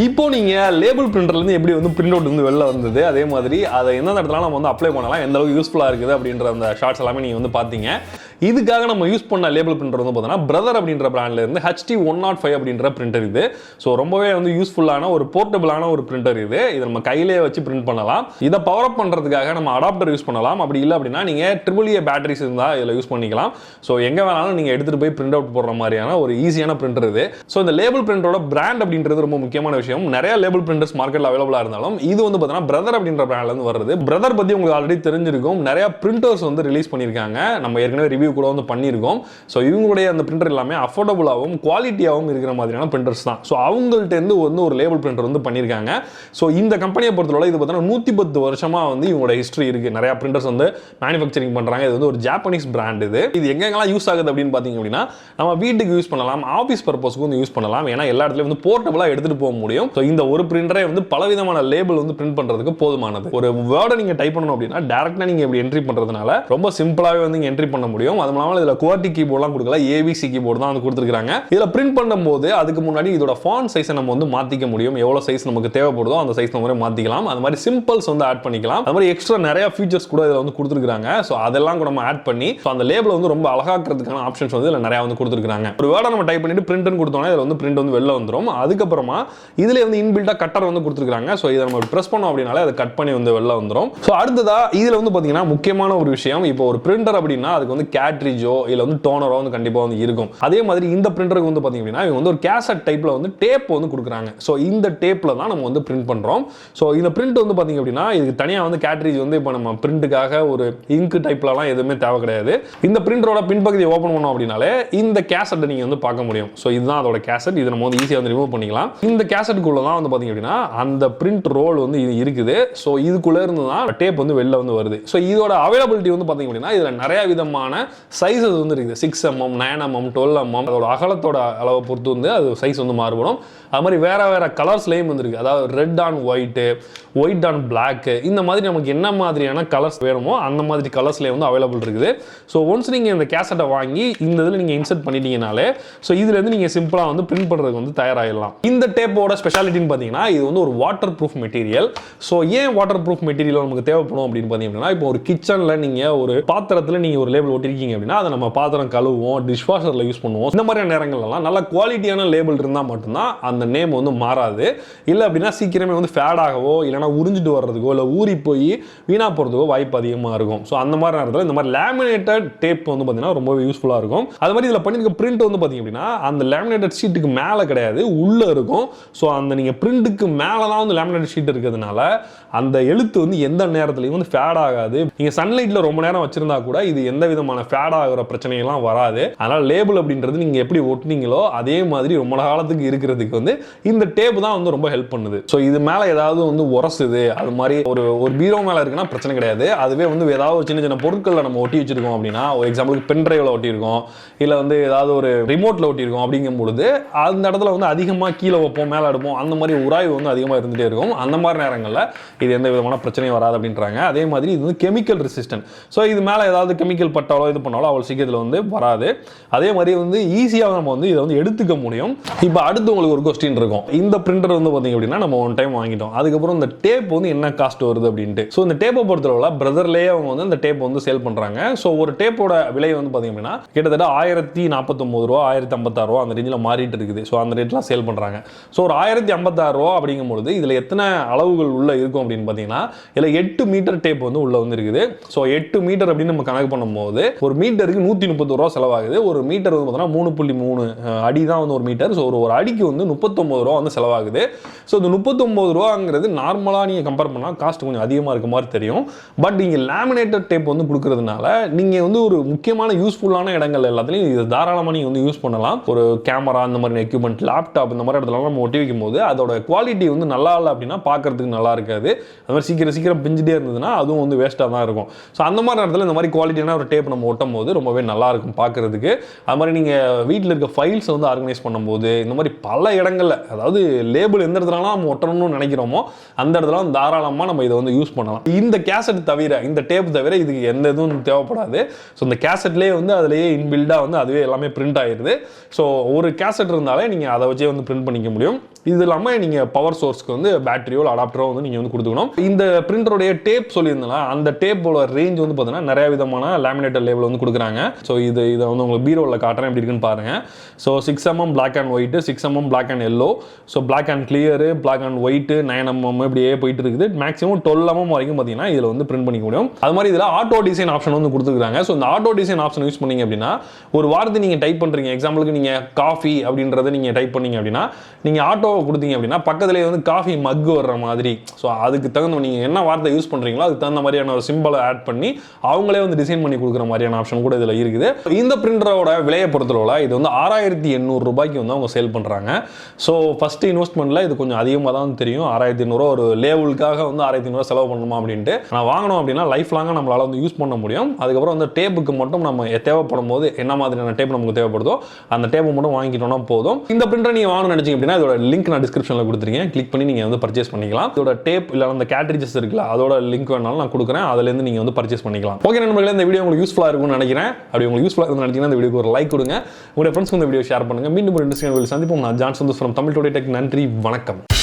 இப்போ நீங்க லேபிள் பிரிண்டர்ல இருந்து எப்படி வந்து பிரிண்ட் அவுட் வந்து வெளில வந்தது, அதே மாதிரி அதை எந்தெந்த இடத்துல நம்ம வந்து அப்ளை பண்ணலாம், எந்த அளவுக்கு யூஸ்ஃபுல்லா இருக்குது அப்படின்ற அந்த ஷார்ட்ஸ் எல்லாமே நீங்க வந்து பாத்தீங்க. இதுக்காக நம்ம யூஸ் பண்ண லேபிள் பிரிண்டர் வந்து பார்த்தோன்னா பிரதர் அப்படின்ற பிராண்ட்ல இருந்து HT105 அப்படின்ற பிரிண்டர் இது. ஸோ ரொம்பவே வந்து யூஸ்ஃபுல்லான ஒரு போர்ட்டபிளான ஒரு பிரிண்டர் இது. இதை நம்ம கையிலேயே வச்சு பிரிண்ட் பண்ணலாம். இதை பவர் அப் பண்றதுக்காக நம்ம அடாப்டர் யூஸ் பண்ணலாம். அப்படி இல்லை அப்படின்னா நீங்க AAA பேட்டரிஸ் இருந்தால் இதில் யூஸ் பண்ணிக்கலாம். ஸோ எங்க வேணாலும் நீங்க எடுத்துட்டு போய் பிரிண்ட் அவுட் போடுற மாதிரியான ஒரு ஈஸியான பிரிண்டர் இது. ஸோ இந்த லேபிள் பிரிண்டரோட பிராண்ட் அப்படின்றது ரொம்ப முக்கியமான விஷயம். நிறைய லேபிள் பிரிண்டர்ஸ் மார்க்கெட்ல அவைலபிளா இருந்தாலும் இது வந்து பார்த்தீங்கன்னா பிரதர் அப்படின்ற பிராண்ட்ல இருந்து வருது. பிரதர் பத்தி உங்களுக்கு ஆல்ரெடி தெரிஞ்சிருக்கும். நிறைய பிரிண்டர்ஸ் வந்து ரிலீஸ் பண்ணியிருக்காங்க. நம்ம ஏற்கனவே ரிவ்யூ கூட வந்து பண்ணியிருக்கோம். ஸோ இவங்களுடைய அந்த பிரிண்டர் எல்லாமே அஃபோர்டபுளாகவும் குவாலிட்டியாகவும் இருக்கிற மாதிரியான பிரிண்டர்ஸ் தான். ஸோ அவங்கள்ட்ட இருந்து வந்து ஒரு லேபிள் பிரிண்டர் வந்து பண்ணியிருக்காங்க. ஸோ இந்த கம்பெனியை பொறுத்தவரை இது பார்த்தீங்கன்னா 110 வருஷமா வந்து இவங்களோட ஹிஸ்டரி இருக்கு. நிறைய பிரிண்டர்ஸ் வந்து மேனுஃபேக்சரிங் பண்றாங்க. இது வந்து ஒரு ஜாப்பனீஸ் பிராண்ட் இது. இது எங்கெங்கெல்லாம் யூஸ் ஆகுது அப்படின்னு பார்த்தீங்க அப்படின்னா நம்ம வீட்டுக்கு யூஸ் பண்ணலாம், ஆஃபீஸ் பர்பஸ்க்கு வந்து யூஸ் பண்ணலாம். ஏன்னா எல்லா இடத்துலையும் வந்து போர்ட்டபிளா எடுத்துட்டு போக முடியும். ஸோ இந்த ஒரு பிரிண்டரே வந்து பலவிதமான லேபிள் வந்து பிரிண்ட் பண்றதுக்கு போதுமானது. ஒரு வேர்டை நீங்க டைப் பண்ணணும் அப்படின்னா டைரக்டா நீங்க இப்படி என்ட்ரி பண்றதுனால ரொம்ப சிம்பிளாவே வந்து என்ட்ரி பண்ண முடியும். அது இல்லாமல் இதுல QWERTY கீபோர்ட்லாம் கொடுக்கல, ABC கீபோர்டு தான் வந்து கொடுத்துருக்காங்க. இதுல பிரிண்ட் பண்ணும்போது அதுக்கு முன்னாடி இதோட ஃபாண்ட் சைஸை நம்ம வந்து மாத்திக்க முடியும். எவ்வளவு சைஸ் நமக்கு தேவைப்படுதோ அந்த சைஸ் நம்ம மாத்திக்கலாம். அது மாதிரி சிம்பிள்ஸ் வந்து ஆட் பண்ணிக்கலாம். அது மாதிரி எக்ஸ்ட்ரா நிறைய ஃபீச்சர்ஸ் கூட இதுல வந்து கொடுத்துருக்காங்க. ஸோ அதெல்லாம் கூட நம்ம ஆட் பண்ணி அந்த லேபிள் வந்து ரொம்ப அழகாக்கிறதுக்கான ஆப்ஷன்ஸ் வந்து இதுல நிறைய வந்து கொடுத்துருக்காங்க. ஒரு வேர்டை நம்ம டைப் பண்ணிட்டு பிரிண்ட்னு கொடுத்தோம்னா இதுல வந்து பிரிண்ட் வந்து வெளில வந்துடும். அதுக்கப்புறமா இதுல வந்து இன்பில்டா கட்டர் வந்து கொடுத்துருக்காங்க. ஸோ இதை நம்ம பிரஸ் பண்ணோம் அப்படின்னாலே அதை கட் பண்ணி வந்து வெளில வந்துடும். ஸோ அடுத்ததா இதுல வந்து பாத்தீங்கன்னா முக்கியமான ஒரு விஷயம், இப்போ ஒரு பிரிண்டர் அப்படின்னா அதுக்கு வந்து கேட்ரிஜோ இல்ல வந்து டோனரோ வந்து கண்டிப்பா வந்து இருக்கும். அதே மாதிரி இந்த பிரிண்டருக்கு வந்து பாத்தீங்க அப்படின்னா இவங்க வந்து ஒரு கேசட் டைப்ல வந்து டேப் வந்து கொடுக்குறாங்க. ஸோ இந்த டேப்ல தான் நம்ம வந்து பிரிண்ட் பண்றோம். ஸோ இந்த பிரிண்ட் வந்து பாத்தீங்க அப்படின்னா இதுக்கு தனியா வந்து கேட்ரிஜ் வந்து இப்போ நம்ம பிரிண்ட்டுக்காக ஒரு இங்க் டைப்லலாம் எதுவுமே தேவை கிடையாது. இந்த பிரிண்டரோட பின்பகுதியை ஓப்பன் பண்ணோம் அப்படின்னாலே இந்த கேசட்டை நீங்க வந்து பார்க்க முடியும். ஸோ இதுதான் அதோட கேசட். இதை நம்ம வந்து ஈஸியாக வந்து ரிமூவ் பண்ணிக்கலாம். இந்த கேசட்டுக்குள்ள தான் வந்து பாத்தீங்க அப்படின்னா அந்த பிரிண்ட் ரோல் வந்து இது இருக்குது. ஸோ இதுக்குள்ள இருந்து தான் டேப் வந்து வெளில வந்து வருது. ஸோ இதோட அவைலபிலிட்டி வந்து பாத்தீங்க அப்படின்னா இதுல நிறைய விதமான சைஸஸ் வந்து இருக்குது. 6mm, 9mm, 12mm. அதோட அகலத்தோட அளவை பொறுத்து வந்து அது சைஸ் வந்து மாறுபடும். அது மாதிரி வேற வேற கலர்ஸ்லேயும் வந்து இருக்கு. அதாவது red on white, white on black, இந்த மாதிரி நமக்கு என்ன மாதிரியான கலர்ஸ் வேணுமோ அந்த மாதிரி கலர்ஸ்லேயே வந்து அவைலபிள் இருக்குது. ஸோ ஒன்ஸ் நீங்கள் இந்த கேசட்டை வாங்கி இந்த இதில் நீங்கள் இன்சர்ட் பண்ணிட்டீங்கனாலே ஸோ இதுலேருந்து நீங்கள் சிம்பிளாக வந்து பிரிண்ட் பண்ணுறதுக்கு வந்து தயாராகிடலாம். இந்த டேப்போட ஸ்பெஷாலிட்டின்னு பார்த்தீங்கன்னா இது வந்து ஒரு வாட்டர் ப்ரூஃப் மெட்டீரியல். ஸோ ஏன் வாட்டர் ப்ரூஃப் மெட்டீரியல் நமக்கு தேவைப்படும் அப்படின்னு பார்த்தீங்கன்னா இப்போ ஒரு கிச்சனில் நீங்கள் ஒரு பாத்திரத்தில் நீங்கள் ஒரு லேபிள் ஒட்டிருக்கீங்க அப்படின்னா அதை நம்ம பாத்திரம் கழுவுவோம், டிஷ் வாஷரில் யூஸ் பண்ணுவோம். இந்த மாதிரியான நேரங்கள்லாம் நல்ல குவாலிட்டியான லேபிள் இருந்தால் மட்டும்தான் அந்த நேம் வந்து மாறாது. இல்லை அப்படின்னா சீக்கிரமே வந்து ஃபேட் ஆகவோ இல்லைனா உறிஞ்சிட்டு வர்றதுக்கோ இல்லை ஊறி போய் வீணா போகிறதுக்கோ வாய்ப்பு அதிகமாக இருக்கும். ஸோ அந்த மாதிரி நேரத்தில் இந்த மாதிரி லேமினேட்டட் டேப் வந்து பார்த்தீங்கன்னா ரொம்பவே யூஸ்ஃபுல்லாக இருக்கும். அது மாதிரி இதில் பண்ணியிருக்க பிரிண்ட் வந்து பார்த்தீங்க அப்படின்னா அந்த லேமினேட்டட் ஷீட்டுக்கு மேலே கிடையாது, உள்ளே இருக்கும். ஸோ அந்த நீங்கள் பிரிண்ட்டுக்கு மேலே தான் வந்து லேமினேட்டட் ஷீட் இருக்கிறதுனால அந்த எழுத்து வந்து எந்த நேரத்துலையும் வந்து ஃபேட் ஆகாது. நீங்கள் சன்லைட்டில் ரொம்ப நேரம் வச்சிருந்தா கூட இது எந்த விதமான ஃபேட் ஆகிற பிரச்சனைகள்லாம் வராது. அதனால் லேபிள் அப்படின்றது நீங்கள் எப்படி ஒட்டினீங்களோ அதே மாதிரி ரொம்ப காலத்துக்கு இருக்கிறதுக்கு வந்து இந்த டேப் தான் வந்து ரொம்ப ஹெல்ப் பண்ணுது. ஸோ இது மேலே ஏதாவது வந்து உரசுது, அது மாதிரி ஒரு பீரோ மேலே இருக்குன்னா பிரச்சனை கிடையாது. அதுவே வந்து ஏதாவது சின்ன சின்ன பொருட்களில் நம்ம ஒட்டி வச்சிருக்கோம் அப்படின்னா ஒரு எக்ஸாம்பிளுக்கு பென் டிரைவில் ஒட்டியிருக்கோம் இல்லை வந்து ஏதாவது ஒரு ரிமோட்டில் ஒட்டியிருக்கோம் அப்படிங்கும் பொழுது அந்த இடத்துல வந்து அதிகமாக கீழே வைப்போம், மேலே எடுப்போம், அந்த மாதிரி உராய்வு வந்து அதிகமாக இருந்துகிட்டே இருக்கும். அந்த மாதிரி நேரங்களில் இது எந்த விதமான பிரச்சனையும் வராது அப்படின்றாங்க. அதே மாதிரி இது வந்து கெமிக்கல் ரெசிஸ்டன்ட். ஸோ இது மேலே ஏதாவது கெமிக்கல் பட்டாலோ இது பண்ணாலோ அவ்வளோ சீக்கிரத்தில் வந்து வராது. அதே மாதிரி வந்து ஈஸியாக நம்ம வந்து இதை வந்து எடுத்துக்க முடியும். இப்போ அடுத்து உங்களுக்கு ஒரு கொஸ்டின் இருக்கும், இந்த பிரிண்டர் வந்து பார்த்தீங்க அப்படின்னா நம்ம ஒன் டைம் வாங்கிட்டோம், அதுக்கப்புறம் இந்த டேப் வந்து என்ன காஸ்ட் வருது அப்படின்ட்டு. ஸோ இந்த டேப்பை பொறுத்தவரை பிரதர்லேயே அவங்க வந்து இந்த டேப் வந்து சேல் பண்ணுறாங்க. ஸோ ஒரு டேப்போட விலை வந்து பார்த்தீங்க அப்படின்னா கிட்டத்தட்ட 1049 ரூபா 1056 ரூபா அந்த ரேஞ்சில் மாறிட்டு இருக்குது. ஸோ அந்த ரேட்லாம் சேல் பண்ணுறாங்க. ஸோ ஒரு 1056 ரூபா அப்படிங்கும்பொழுது இதில் எத்தனை அளவுகள் உள்ள இருக்கும் அப்படின்னு பார்த்தீங்கன்னா இதில் 8 மீட்டர் டேப் வந்து உள்ள வந்து இருக்குது. ஸோ 8 மீட்டர் அப்படின்னு நம்ம கணக்கு பண்ணும்போது ஒரு மீட்டருக்கு 130 ரூபா செலவாகுது. ஒரு மீட்டர் வந்து பார்த்தீங்கன்னா 3.3 அடி தான் வந்து ஒரு மீட்டர். ஸோ ஒரு அடிக்கு வந்து 39 ரூபா வந்து செலவாகுது. ஸோ இந்த 39 ரூபாங்கிறது நார்மலாக நீங்கள் கம்பேர் பண்ணால் காஸ்ட் கொஞ்சம் அதிகமாக இருக்க மாதிரி தெரியும். பட் நீங்கள் லேமினேட்டட் டேப் வந்து கொடுக்கறதுனால நீங்கள் வந்து ஒரு முக்கியமான யூஸ்ஃபுல்லான இடங்கள் எல்லாத்துலையும் இது தாராளமாக நீங்கள் வந்து யூஸ் பண்ணலாம். ஒரு கேமரா இந்த மாதிரி எக்யூப்மெண்ட், லேப்டாப் இந்த மாதிரி இடத்துல நம்ம ஒட்டி வைக்கும் போது அதோட குவாலிட்டி வந்து நல்லா இல்லை அப்படின்னா பார்க்கறதுக்கு நல்லா இருக்காது. அது மாதிரி சீக்கிரம் பிஞ்சிட்டே இருந்ததுன்னா அதுவும் வந்து வேஸ்ட்டாக தான் இருக்கும். ஸோ அந்த மாதிரி இடத்துல இந்த மாதிரி குவாலிட்டியான ஒரு டேப் நம்ம ஒட்டும் போது ரொம்பவே நல்லா இருக்கும் பார்க்கறதுக்கு. அது மாதிரி நீங்கள் வீட்டில் இருக்க ஃபைல்ஸ் வந்து ஆர்கனைஸ் பண்ணும்போது இந்த மாதிரி பல இடங்களில் அதாவது லேபிள் எந்த இடத்துலலாம் நம்ம ஒட்டணும்னு நினைக்கிறோமோ அந்த இடத்துல தாராளமாக நம்ம இதை வந்து யூஸ் பண்ணலாம். இந்த கேசட் தவிர இந்த டேப் தவிர இதுக்கு எந்த இதுவும் தேவைப்படாது. ஸோ இந்த கேசட்லேயே வந்து அதிலேயே இன்பில்டாக வந்து அதுவே எல்லாமே பிரிண்ட் ஆகிடுது. ஸோ ஒரு கேசட் இருந்தாலே நீங்கள் அதை வச்சே வந்து பிரிண்ட் பண்ணிக்க முடியும். இது இல்லாமல் நீங்கள் பவர் சோர்ஸ்க்கு வந்து பேட்டரியோ அடாப்டரோ வந்து நீங்கள் வந்து கொடுத்துக்கணும். இந்த பிரிண்டருடைய டேப் சொல்லியிருந்தா அந்த டேப்போட ரேஞ்ச் வந்து பார்த்தீங்கன்னா நிறைய விதமான லேமினேட்டர் லேபிள் வந்து கொடுக்குறாங்க. ஸோ இதை வந்து உங்களுக்கு பீரோவில் காட்டுறேன் எப்படி இருக்குன்னு பாருங்க. So 6mm black and white, 6mm black and yellow, so black and clear, black and white, 9mm இப்படியே போயிட்டு இருக்குது. மேக்ஸிமம் 12mm வரைக்கும் பார்த்தீங்கன்னா இதில் வந்து பிரிண்ட் பண்ணிக்க முடியும். அது மாதிரி இதில் ஆட்டோ டிசைன் ஆப்ஷன் வந்து கொடுத்துருக்காங்க. ஸோ இந்த ஆட்டோ டிசைன் ஆப்ஷன் யூஸ் பண்ணீங்க அப்படின்னா ஒரு வார்த்தை நீங்கள் டைப் பண்ணுறீங்க, எக்ஸாம்பிளுக்கு நீங்கள் காஃபி அப்படின்றத நீங்கள் டைப் பண்ணீங்க அப்படின்னா நீங்கள் ஆட்டோவை கொடுத்தீங்க அப்படின்னா பக்கத்துலேயே வந்து காஃபி மக் வர்ற மாதிரி, ஸோ அதுக்கு தகுந்த நீங்கள் என்ன வார்த்தை யூஸ் பண்ணுறீங்களோ அதுக்கு தகுந்த மாதிரியான ஒரு சிம்பிளை ஆட் பண்ணி அவங்களே வந்து டிசைன் பண்ணி கொடுக்குற மாதிரியான ஆப்ஷன் கூட இதில் இருக்குது. இந்த பிரிண்டரோட விலையை பொறுத்தளவில் இது வந்து 6800 ரூபாய்க்கு வந்து அவங்க சேல் பண்ணுறாங்க. ஸோ ஃபர்ஸ்ட் இன்வெஸ்ட்மெண்ட்டில் இது கொஞ்சம் அதிகமாக தான் தெரியும். 6800 ஒரு லேபிளுக்காக வந்து 6800 செலவு பண்ணணுமா அப்படின்ட்டு. நான் வாங்கணும் அப்படின்னா லைஃப் லாங்காக நம்மளால் வந்து யூஸ் பண்ண முடியும். அதுக்கப்புறம் வந்து டேப்புக்கு மட்டும் நம்ம தேவைப்படும் போது என்ன மாதிரியான டேப் நமக்கு தேவைப்படுதோ அந்த டேப்பை மட்டும் வாங்கிட்டோம்னா போதும். இந்த பிரிண்டர் நீங்கள் வாங்கணும்னு நினைச்சீங்க அப்படின்னா இதோட லிங்க் நான் டிஸ்கிரிப்ஷனில் கொடுத்துருக்கேன். கிளிக் பண்ணி நீங்கள் வந்து பர்ச்சேஸ் பண்ணிக்கலாம். இதோட டேப் இல்லை அந்த கேட்ரிஜஸ் இருக்குல்ல அதோட லிங்க் வேணாலும் நான் கொடுக்குறேன். அதுலேருந்து நீங்கள் வந்து பர்ச்சேஸ் பண்ணிக்கலாம். ஓகே நண்பர்களே, இந்த வீடியோ உங்களுக்கு யூஸ்ஃபுல்லாக இருக்கும்னு நினைக்கிறேன். அப்படி உங்களுக்கு யூஸ்ஃபுல்லாக இருக்கும்னு நினைச்சீங்கன்னா இந்த வீடியோக்கு ஒரு லைக் கொடுங்க. உங்களுடைய ஃப்ரெண்ட்ஸ்க்கு இந்த வீடியோ ஷேர் பண்ணுங்க. மீண்டும் ஒரு இன்ட்ரெஸ்டிங் வீடியோ சந்திப்போம். நான் ஜான்சன் தோஷ் ஃப்ரம் தமிழ் டுடே டெக். நன்றி, வணக்கம்.